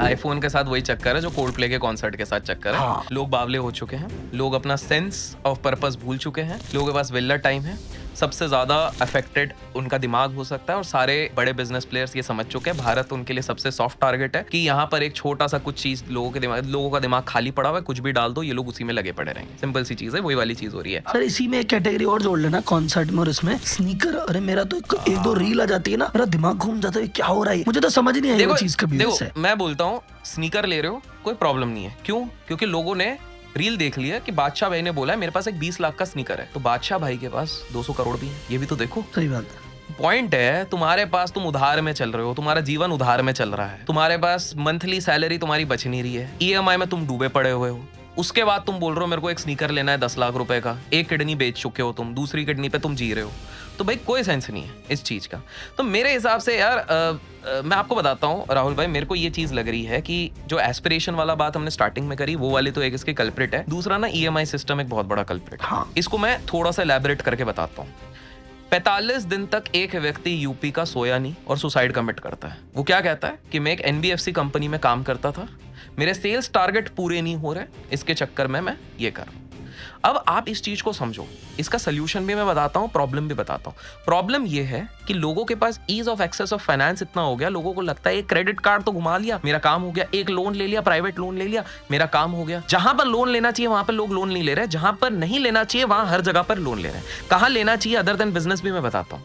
IPhone के साथ वही चक्कर है जो कोल्ड प्ले के कॉन्सर्ट के साथ चक्कर है। हाँ। लोग बावले हो चुके हैं, लोग अपना सेंस ऑफ पर्पस भूल चुके हैं, लोगों के पास वेला टाइम है। सबसे ज्यादा अफेक्टेड उनका दिमाग हो सकता है और सारे बड़े बिजनेस प्लेयर्स ये समझ चुके हैं भारत उनके लिए सबसे सॉफ्ट टारगेट है कि यहाँ पर एक छोटा सा कुछ चीज लोगों का दिमाग खाली पड़ा हुआ है, कुछ भी डाल दो ये लोग उसी में लगे पड़े रहेंगे। सिंपल सी चीज है, वही वाली चीज हो रही है। सर इसी में एक कैटेगरी और जोड़ लेना कॉन्सर्ट में और इसमें स्नीकर। अरे मेरा तो एक दो रील आ जाती है ना, मेरा दिमाग घूम जाता है, क्या हो रहा है मुझे तो समझ नहीं आई वो चीज कभी। देखो मैं बोलता हूँ स्नीकर ले रहे हो कोई प्रॉब्लम नहीं है, क्यों? क्योंकि लोगों ने रील देख लिया कि बादशाह भाई ने बोला है मेरे पास एक 20 लाख का स्नीकर है, तो बादशाह भाई के पास 200 करोड़ भी है, ये भी तो देखो। सही बात है। पॉइंट है तुम्हारे पास, तुम उधार में चल रहे हो, तुम्हारा जीवन उधार में चल रहा है, तुम्हारे पास मंथली सैलरी तुम्हारी बच नहीं रही है, ईएमआई में तुम डूबे पड़े हुए हो। उसके बाद तुम बोल रहे हो मेरे को एक स्नीकर लेना है 10 लाख रुपए का, एक किडनी बेच चुके हो तुम, दूसरी किडनी पे तुम जी रहे हो, तो भाई कोई सेंस नहीं है इस चीज का। तो मेरे हिसाब से यार मैं आपको बताता हूँ राहुल भाई, मेरे को ये चीज लग रही है कि जो एस्पिरेशन वाला बात हमने स्टार्टिंग में करी वो वाली तो एक इसके कल्प्रिट है, दूसरा ना ईएमआई सिस्टम एक बहुत बड़ा कल्प्रिट है। हाँ। इसको मैं थोड़ा सा एलैबोरेट करके बताता हूँ। 45 दिन तक एक व्यक्ति यूपी का सोया नहीं और सुसाइड कमिट करता है। वो क्या कहता है कि मैं एक एनबीएफसी कंपनी में काम करता था, मेरे सेल्स टारगेट पूरे नहीं हो रहे, इसके चक्कर में मैं ये कर रहा हूं। अब आप इस चीज को समझो, इसका सोल्यूशन भी मैं बताता हूं, प्रॉब्लम भी बताता हूं। प्रॉब्लम ये है कि लोगों के पास ease of access of finance इतना हो गया, लोगों को लगता है एक क्रेडिट कार्ड तो घुमा लिया मेरा काम हो गया, एक लोन ले लिया, प्राइवेट लोन ले लिया मेरा काम हो गया। जहां पर लोन लेना चाहिए वहां पर लोग लोन नहीं ले रहे, जहां पर नहीं लेना चाहिए वहां हर जगह पर लोन ले रहे हैं। कहां लेना चाहिए अदर देन बिजनेस भी मैं बताता हूं।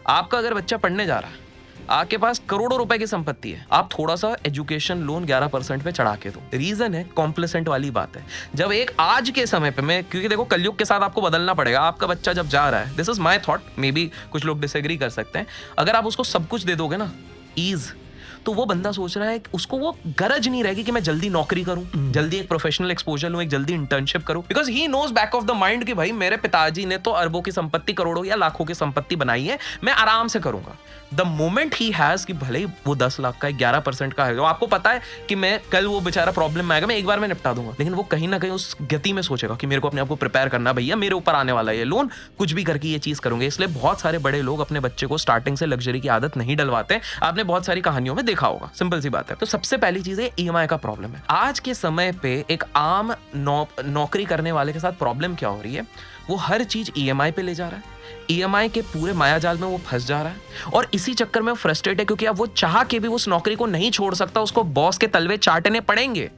आपका अगर बच्चा पढ़ने जा रहा है, आपके पास करोड़ों रुपए की संपत्ति है, आप थोड़ा सा एजुकेशन लोन 11% पे चढ़ा के दो। रीजन है कॉम्प्लिसेंट वाली बात है। जब एक आज के समय पे मैं, क्योंकि देखो कलयुग के साथ आपको बदलना पड़ेगा, आपका बच्चा जब जा रहा है, this is my thought, may be कुछ लोग डिसएग्री कर सकते हैं, अगर आप उसको सब कुछ दे दोगे ना ईज, तो वो बंदा सोच रहा है उसको वो गरज नहीं रहेगी कि मैं जल्दी नौकरी करूं, जल्दी एक प्रोफेशनल एक्सपोजर लूं, एक जल्दी इंटर्नशिप करूं, because he knows back of the mind कि भाई मेरे पिताजी ने तो अरबों की संपत्ति, करोड़ों या लाखों की संपत्ति बनाई है, मैं आराम से करूंगा। द मोमेंट ही हैज कि भले ही वो 10 लाख का 11% का है, आपको पता है कि मैं कल वो बेचारा प्रॉब्लम में आएगा, मैं एक बार में निपटा दूंगा, लेकिन वो कहीं ना कहीं उस गति में सोचेगा कि मेरे को अपने आप को प्रिपेयर करना, भैया मेरे ऊपर आने वाला है ये लोन, कुछ भी करके ये चीज करूंगे। इसलिए बहुत सारे बड़े लोग अपने बच्चे को स्टार्टिंग से लग्जरी की आदत नहीं डलवाते। आपने बहुत सारी कहानियों में देखा होगा, सिंपल सी बात है। तो सबसे पहली चीज है ईएमआई का प्रॉब्लम है। आज के समय पे एक आम नौकरी करने वाले के साथ प्रॉब्लम क्या हो रही है, वो हर चीज ईएमआई पे ले जा रहा है, ईएमआई के पूरे मायाजाल में वो फंस जा रहा है और इसी चक्कर में फ्रस्ट्रेट है, क्योंकि अब वो चाह के भी उस नौकरी को नहीं छोड़ सकता, उसको बॉस के तलवे चाटने पड़ेंगे।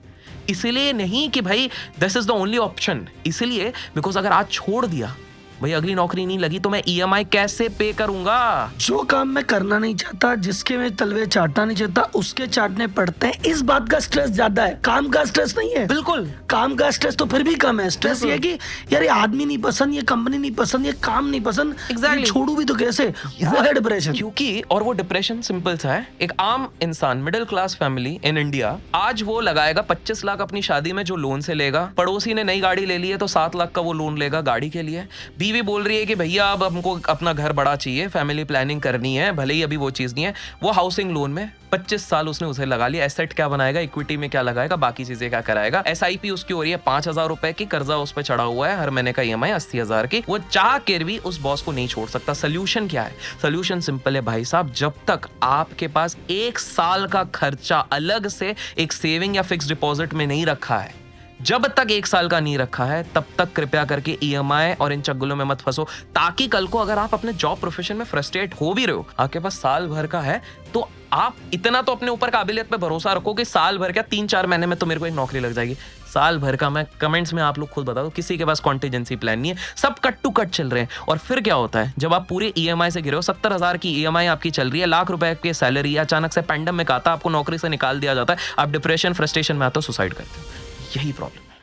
इसलिए नहीं कि भाई this is the only option, इसलिए बिकॉज अगर आज छोड़ दिया, भाई अगली नौकरी नहीं लगी तो मैं ईएमआई कैसे पे करूंगा। जो काम मैं करना नहीं चाहता, जिसके मैं तलवे चाटना नहीं चाहता, उसके चाटने पड़ते हैं। इस बात का स्ट्रेस ज्यादा है, काम का स्ट्रेस नहीं है। बिल्कुल, काम का स्ट्रेस तो फिर भी कम है। स्ट्रेस ये है कि यार ये आदमी नहीं पसंद, ये कंपनी नहीं पसंद, ये काम नहीं पसंद, Exactly. छोड़ू भी तो कैसे, वो है डिप्रेशन। क्योंकि और वो डिप्रेशन सिंपल सा है, एक आम इंसान middle class family in India आज वो लगाएगा 25 लाख अपनी शादी में जो लोन से लेगा, पड़ोसी ने नई गाड़ी ले ली है तो 7 लाख का वो लोन लेगा गाड़ी के लिए, बीवी बोल रही है कि भैया अब हमको अपना घर बड़ा चाहिए, फैमिली प्लानिंग करनी है, भले ही अभी वो चीज नहीं है, वो हाउसिंग लोन में 25 साल उसने उसे लगा लिया। एसेट क्या बनाएगा, इक्विटी में क्या लगाएगा, बाकी चीजें क्या कराएगा, एसआईपी उसकी हो रही है 5,000 रुपए की, कर्जा उस पर चढ़ा हुआ है, हर महीने का ईएमआई 80,000 की, वो चाह कर भी उस बॉस को नहीं छोड़ सकता। सोल्यूशन क्या है? सोल्यूशन सिंपल है भाई साहब, जब तक आपके पास 1 साल का खर्चा अलग से एक सेविंग या फिक्स डिपॉजिट में नहीं रखा है, जब तक 1 साल का नहीं रखा है, तब तक कृपया करके ईएमआई और इन चक्गलों में मत फंसो, ताकि कल को अगर आप अपने जॉब प्रोफेशन में फ्रस्ट्रेट हो भी रहे हो, आपके पास साल भर का है, तो आप इतना तो अपने ऊपर काबिलियत पे भरोसा रखो कि साल भर क्या 3-4 महीने में तो मेरे को एक नौकरी लग जाएगी। साल भर का मैं कमेंट्स में आप लोग खुद बता दो, किसी के पास कॉन्टिजेंसी प्लान नहीं है, सब कट टू कट चल रहे हैं। और फिर क्या होता है, जब आप पूरे ईएमआई से गिरे हो, 70,000 की ईएमआई आपकी चल रही है, लाख रुपए की सैलरी, अचानक से पैंडेमिक आता है, आपको नौकरी से निकाल दिया जाता है, आप डिप्रेशन फ्रस्ट्रेशन में आते हो, सुसाइड करते हो। यही प्रॉब्लम है।